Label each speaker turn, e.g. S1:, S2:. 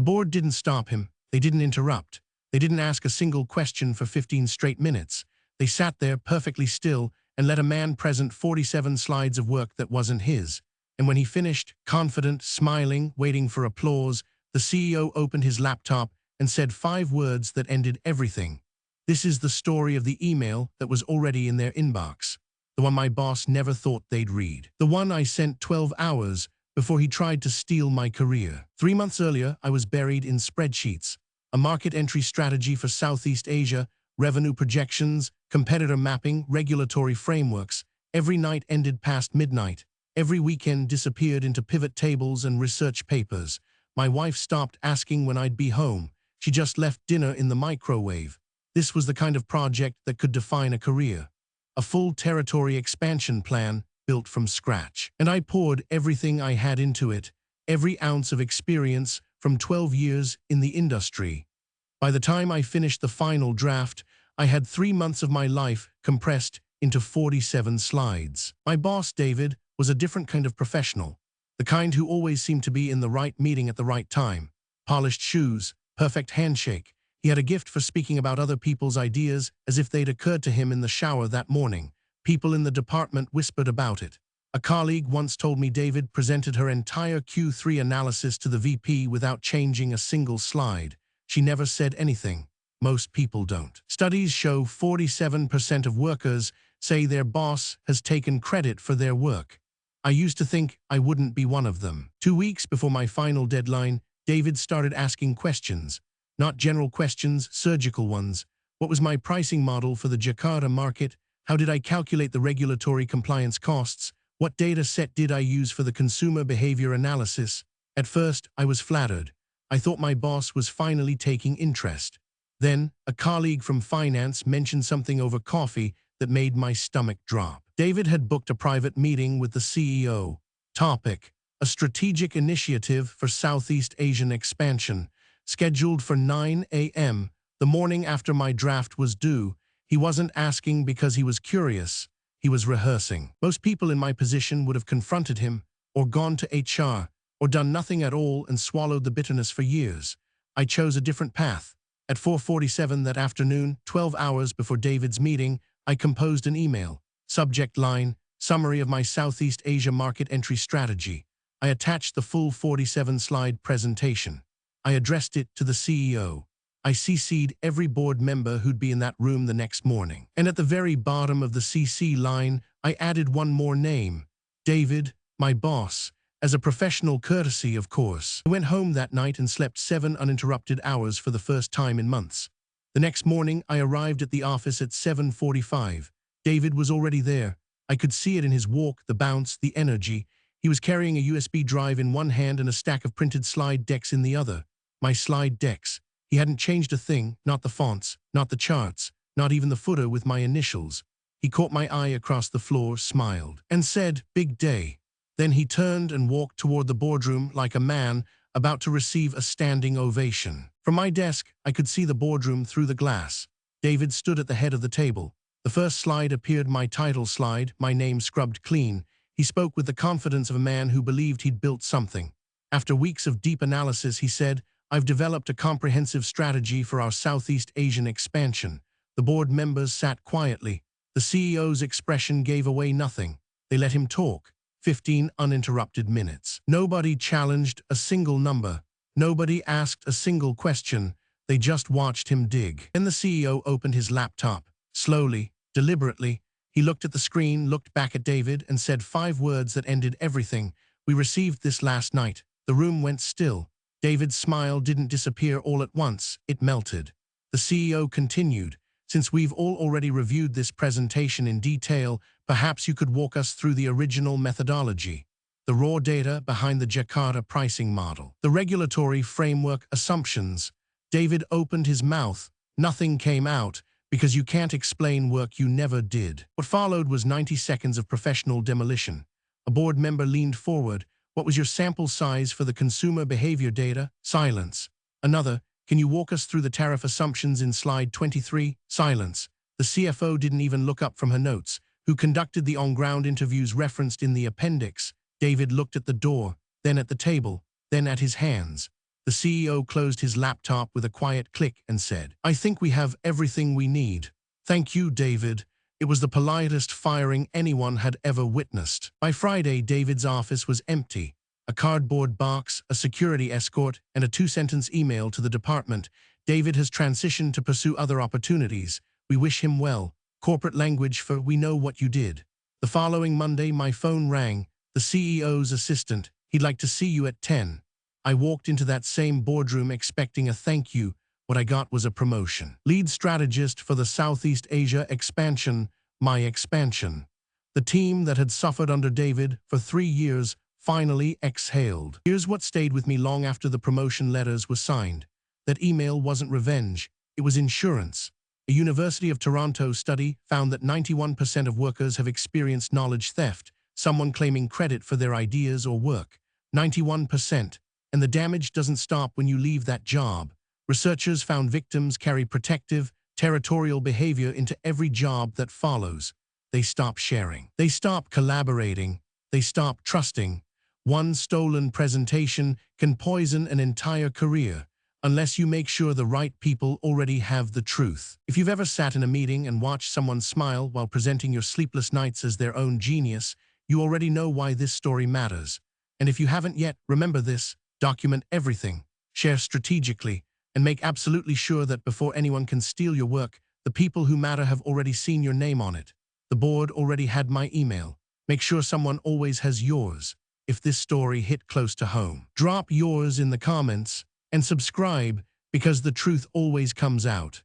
S1: The board didn't stop him. They didn't interrupt. They didn't ask a single question for 15 straight minutes. They sat there perfectly still and let a man present 47 slides of work that wasn't his. And when he finished, confident, smiling, waiting for applause, the CEO opened his laptop and said 5 words that ended everything. This is the story of the email that was already in their inbox. The one my boss never thought they'd read. The one I sent 12 hours before he tried to steal my career. 3 months earlier, I was buried in spreadsheets. A market entry strategy for Southeast Asia, revenue projections, competitor mapping, regulatory frameworks. Every night ended past midnight. Every weekend disappeared into pivot tables and research papers. My wife stopped asking when I'd be home. She just left dinner in the microwave. This was the kind of project that could define a career. A full territory expansion plan built from scratch. And I poured everything I had into it, every ounce of experience from 12 years in the industry. By the time I finished the final draft, I had 3 months of my life compressed into 47 slides. My boss, David, was a different kind of professional, the kind who always seemed to be in the right meeting at the right time. Polished shoes, perfect handshake. He had a gift for speaking about other people's ideas as if they'd occurred to him in the shower that morning. People in the department whispered about it. A colleague once told me David presented her entire Q3 analysis to the VP without changing a single slide. She never said anything. Most people don't. Studies show 47% of workers say their boss has taken credit for their work. I used to think I wouldn't be one of them. 2 weeks before my final deadline, David started asking questions. Not general questions, surgical ones. What was my pricing model for the Jakarta market? How did I calculate the regulatory compliance costs? What data set did I use for the consumer behavior analysis? At first, I was flattered. I thought my boss was finally taking interest. Then, a colleague from finance mentioned something over coffee that made my stomach drop. David had booked a private meeting with the CEO. Topic: a strategic initiative for Southeast Asian expansion. Scheduled for 9 a.m., the morning after my draft was due. He wasn't asking because he was curious. He was rehearsing. Most people in my position would have confronted him, or gone to HR, or done nothing at all and swallowed the bitterness for years. I chose a different path. At 4:47 that afternoon, 12 hours before David's meeting, I composed an email. Subject line: summary of my Southeast Asia market entry strategy. I attached the full 47-slide presentation. I addressed it to the CEO. I CC'd every board member who'd be in that room the next morning. And at the very bottom of the CC line, I added one more name: David, my boss, as a professional courtesy, of course. I went home that night and slept 7 uninterrupted hours for the first time in months. The next morning, I arrived at the office at 7:45. David was already there. I could see it in his walk, the bounce, the energy. He was carrying a USB drive in one hand and a stack of printed slide decks in the other. My slide decks. He hadn't changed a thing, not the fonts, not the charts, not even the footer with my initials. He caught my eye across the floor, smiled, and said, "Big day." Then he turned and walked toward the boardroom like a man about to receive a standing ovation. From my desk, I could see the boardroom through the glass. David stood at the head of the table. The first slide appeared, my title slide, my name scrubbed clean. He spoke with the confidence of a man who believed he'd built something. After weeks of deep analysis, he said, "I've developed a comprehensive strategy for our Southeast Asian expansion." The board members sat quietly. The CEO's expression gave away nothing. They let him talk. 15 uninterrupted minutes. Nobody challenged a single number. Nobody asked a single question. They just watched him dig. Then the CEO opened his laptop. Slowly, deliberately, he looked at the screen, looked back at David, and said 5 words that ended everything. "We received this last night." The room went still. David's smile didn't disappear all at once. It melted. The CEO continued, "Since we've all already reviewed this presentation in detail, perhaps you could walk us through the original methodology, the raw data behind the Jakarta pricing model, the regulatory framework assumptions." David opened his mouth. Nothing came out, because you can't explain work you never did. What followed was 90 seconds of professional demolition. A board member leaned forward. "What was your sample size for the consumer behavior data?" Silence. Another, "Can you walk us through the tariff assumptions in slide 23? Silence. The CFO didn't even look up from her notes. "Who conducted the on-ground interviews referenced in the appendix?" David looked at the door, then at the table, then at his hands. The CEO closed his laptop with a quiet click and said, "I think we have everything we need." "Thank you, David." It was the politest firing anyone had ever witnessed. By Friday, David's office was empty. A cardboard box, a security escort, and a two-sentence email to the department. "David has transitioned to pursue other opportunities. We wish him well. Corporate language for 'we know what you did.'" The following Monday, my phone rang. The CEO's assistant. "He'd like to see you at 10. I walked into that same boardroom expecting a thank you. What I got was a promotion. Lead strategist for the Southeast Asia expansion, my expansion. The team that had suffered under David for 3 years finally exhaled. Here's what stayed with me long after the promotion letters were signed. That email wasn't revenge. It was insurance. A University of Toronto study found that 91% of workers have experienced knowledge theft, someone claiming credit for their ideas or work. 91%. And the damage doesn't stop when you leave that job. Researchers found victims carry protective, territorial behavior into every job that follows. They stop sharing. They stop collaborating. They stop trusting. One stolen presentation can poison an entire career, unless you make sure the right people already have the truth. If you've ever sat in a meeting and watched someone smile while presenting your sleepless nights as their own genius, you already know why this story matters. And if you haven't yet, remember this: document everything, share strategically, and make absolutely sure that before anyone can steal your work, the people who matter have already seen your name on it. The board already had my email. Make sure someone always has yours. If this story hit close to home, drop yours in the comments and subscribe, because the truth always comes out.